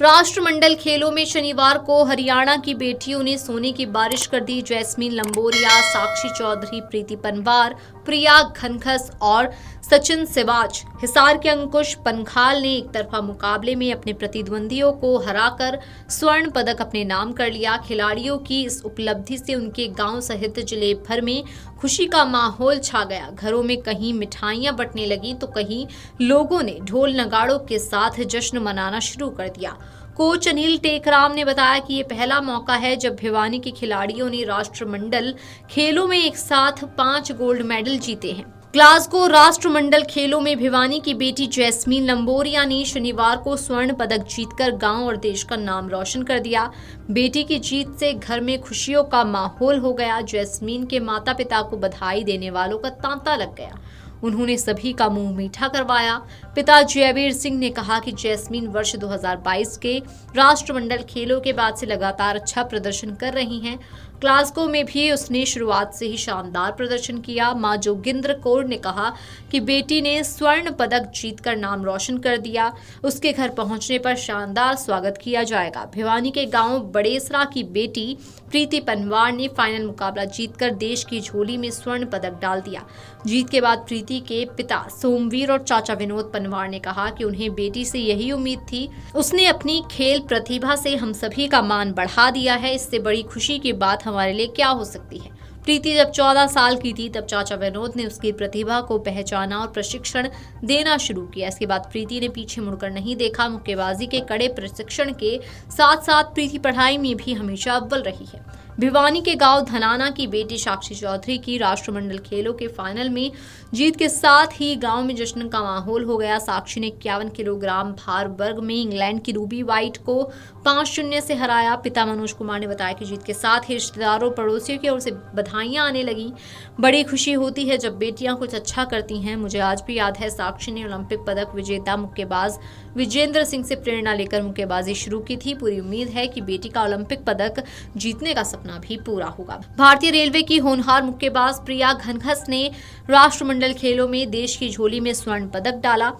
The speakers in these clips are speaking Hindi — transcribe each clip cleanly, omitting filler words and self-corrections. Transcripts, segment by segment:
राष्ट्रमंडल खेलों में शनिवार को हरियाणा की बेटियों ने सोने की बारिश कर दी। जैस्मीन लंबोरिया, साक्षी चौधरी, प्रीति पंवार, प्रिया घनघस और सचिन सिवाच। हिसार के अंकुश पंखाल ने एक तरफा मुकाबले में अपने प्रतिद्वंदियों को हराकर स्वर्ण पदक अपने नाम कर लिया। खिलाड़ियों की इस उपलब्धि से उनके गांव सहित जिले भर में खुशी का माहौल छा गया। घरों में कहीं मिठाइयां बंटने लगी तो कहीं लोगों ने ढोल नगाड़ों के साथ जश्न मनाना शुरू कर दिया। कोच अनिल टेकराम ने बताया कि ये पहला मौका है जब भिवानी के खिलाड़ियों ने राष्ट्रमंडल खेलों में एक साथ 5 गोल्ड मेडल जीते हैं। ग्लासगो राष्ट्रमंडल खेलों में भिवानी की बेटी जैस्मीन लंबोरिया ने शनिवार को स्वर्ण पदक जीतकर गांव और देश का नाम रोशन कर दिया। बेटी की जीत से घर में खुशियों का माहौल हो गया। जैस्मीन के माता पिता को बधाई देने वालों का तांता लग गया। उन्होंने सभी का मुंह मीठा करवाया। पिता जयवीर सिंह ने कहा कि जैस्मीन वर्ष 2022 के राष्ट्रमंडल खेलों के बाद से लगातार अच्छा प्रदर्शन कर रही हैं। ग्लासगो में भी उसने शुरुआत से ही शानदार प्रदर्शन किया। मां जोगिंद्र कौर ने कहा कि बेटी ने स्वर्ण पदक जीतकर नाम रोशन कर दिया। उसके घर पहुंचने पर शानदार स्वागत किया जाएगा। भिवानी के गांव बड़ेसरा की बेटी प्रीति पंवार ने फाइनल मुकाबला जीतकर देश की झोली में स्वर्ण पदक डाल दिया। जीत के बाद प्रीति के पिता सोमवीर और चाचा विनोद पंवार ने कहा कि उन्हें बेटी से यही उम्मीद थी। उसने अपनी खेल प्रतिभा से हम सभी का मान बढ़ा दिया है। इससे बड़ी खुशी की बात हमारे लिए क्या हो सकती है। प्रीति जब 14 साल की थी तब चाचा विनोद ने उसकी प्रतिभा को पहचाना और प्रशिक्षण देना शुरू किया। इसके बाद प्रीति ने पीछे मुड़कर नहीं देखा। मुक्केबाजी के कड़े प्रशिक्षण के साथ साथ प्रीति पढ़ाई में भी हमेशा अव्वल रही है। भिवानी के गांव धनाना की बेटी साक्षी चौधरी की राष्ट्रमंडल खेलों के फाइनल में जीत के साथ ही गांव में जश्न का माहौल हो गया। साक्षी ने 51 किलोग्राम भार वर्ग में इंग्लैंड की रूबी वाइट को 5-0 से हराया। पिता मनोज कुमार ने बताया कि जीत के साथ ही रिश्तेदारों पड़ोसियों की ओर से बधाइयां आने लगी। बड़ी खुशी होती है जब बेटियां कुछ अच्छा करती हैं। मुझे आज भी याद है साक्षी ने ओलंपिक पदक विजेता मुक्केबाज विजेंद्र सिंह से प्रेरणा लेकर मुक्केबाजी शुरू की थी। पूरी उम्मीद है कि बेटी का ओलंपिक पदक जीतने का सपना भी पूरा होगा। भारतीय रेलवे की होनहार मुक्केबाज प्रिया घनघस ने राष्ट्रमंडल खेलों में देश की झोली में स्वर्ण पदक डाला।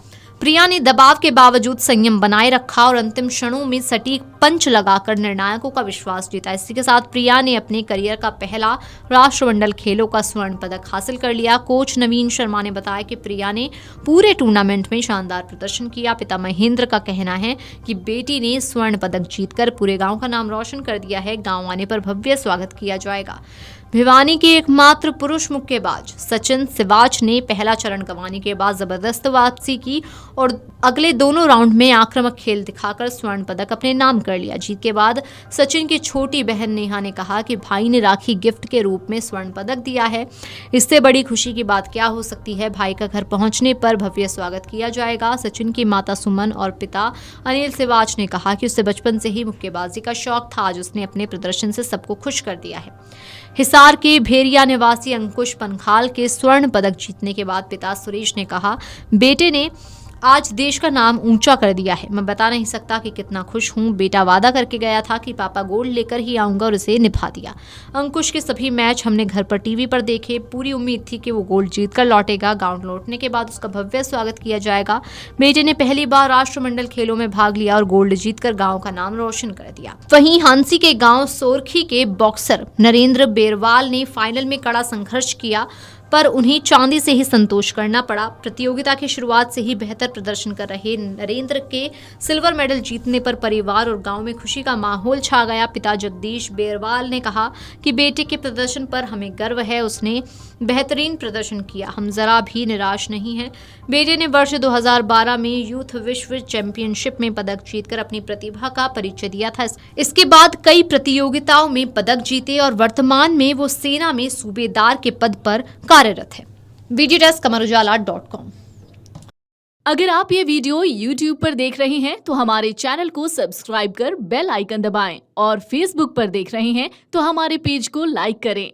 प्रिया ने दबाव के बावजूद संयम बनाए रखा और अंतिम क्षणों में सटीक पंच लगाकर निर्णायकों का विश्वास जीता। इसी के साथ प्रिया ने अपने करियर का पहला राष्ट्रमंडल खेलों का स्वर्ण पदक हासिल कर लिया। कोच नवीन शर्मा ने बताया कि प्रिया ने पूरे टूर्नामेंट में शानदार प्रदर्शन किया। पिता महेंद्र का कहना है कि बेटी ने स्वर्ण पदक जीतकर पूरे गांव का नाम रोशन कर दिया है। गांव आने पर भव्य स्वागत किया जाएगा। भिवानी के एकमात्र पुरुष मुक्केबाज सचिन सिवाच ने पहला चरण गंवाने के बाद जबरदस्त वापसी की और अगले दोनों राउंड में आक्रामक खेल दिखाकर स्वर्ण पदक अपने नाम कर लिया। जीत के बाद सचिन की छोटी बहन नेहा ने कहा कि भाई ने राखी गिफ्ट के रूप में स्वर्ण पदक दिया है। इससे बड़ी खुशी की बात क्या हो सकती है। भाई का घर पहुंचने पर भव्य स्वागत किया जाएगा। सचिन की माता सुमन और पिता अनिल सिवाच ने कहा कि उसे बचपन से ही मुक्केबाजी का शौक था। आज उसने अपने प्रदर्शन से सबको खुश कर दिया है। हिसार के भेरिया निवासी अंकुश पंखाल के स्वर्ण पदक जीतने के बाद पिता सुरेश ने कहा, बेटे ने आज देश का नाम ऊंचा कर दिया है। मैं बता नहीं सकता कि कितना खुश हूं। बेटा वादा करके गया था कि पापा गोल्ड लेकर ही आऊंगा और उसे निभा दिया। अंकुश के सभी मैच हमने घर पर टीवी पर देखे। पूरी उम्मीद थी कि वो गोल्ड जीत कर लौटेगा। गांव लौटने के बाद उसका भव्य स्वागत किया जाएगा। बेटे ने पहली बार राष्ट्रमंडल खेलों में भाग लिया और गोल्ड जीतकर गाँव का नाम रोशन कर दिया। वहीं हांसी के गाँव सोरखी के बॉक्सर नरेंद्र बेरवाल ने फाइनल में कड़ा संघर्ष किया पर उन्हें चांदी से ही संतोष करना पड़ा। प्रतियोगिता की शुरुआत से ही बेहतर प्रदर्शन कर रहे नरेंद्र के सिल्वर मेडल जीतने पर परिवार और गांव में खुशी का माहौल छा गया। पिता जगदीश बेरवाल ने कहा कि बेटे के प्रदर्शन पर हमें गर्व है। उसने बेहतरीन प्रदर्शन किया। हम जरा भी निराश नहीं हैं। बेटे ने वर्ष 2012 में यूथ विश्व चैंपियनशिप में पदक जीतकर अपनी प्रतिभा का परिचय दिया था। इसके बाद कई प्रतियोगिताओं में पदक जीते और वर्तमान में वो सेना में सूबेदार के पद पर कार्यरत है। VGDesk अगर आप ये वीडियो YouTube पर देख रहे हैं तो हमारे चैनल को सब्सक्राइब कर बेल आइकन दबाएं और Facebook पर देख रहे हैं तो हमारे पेज को लाइक करें।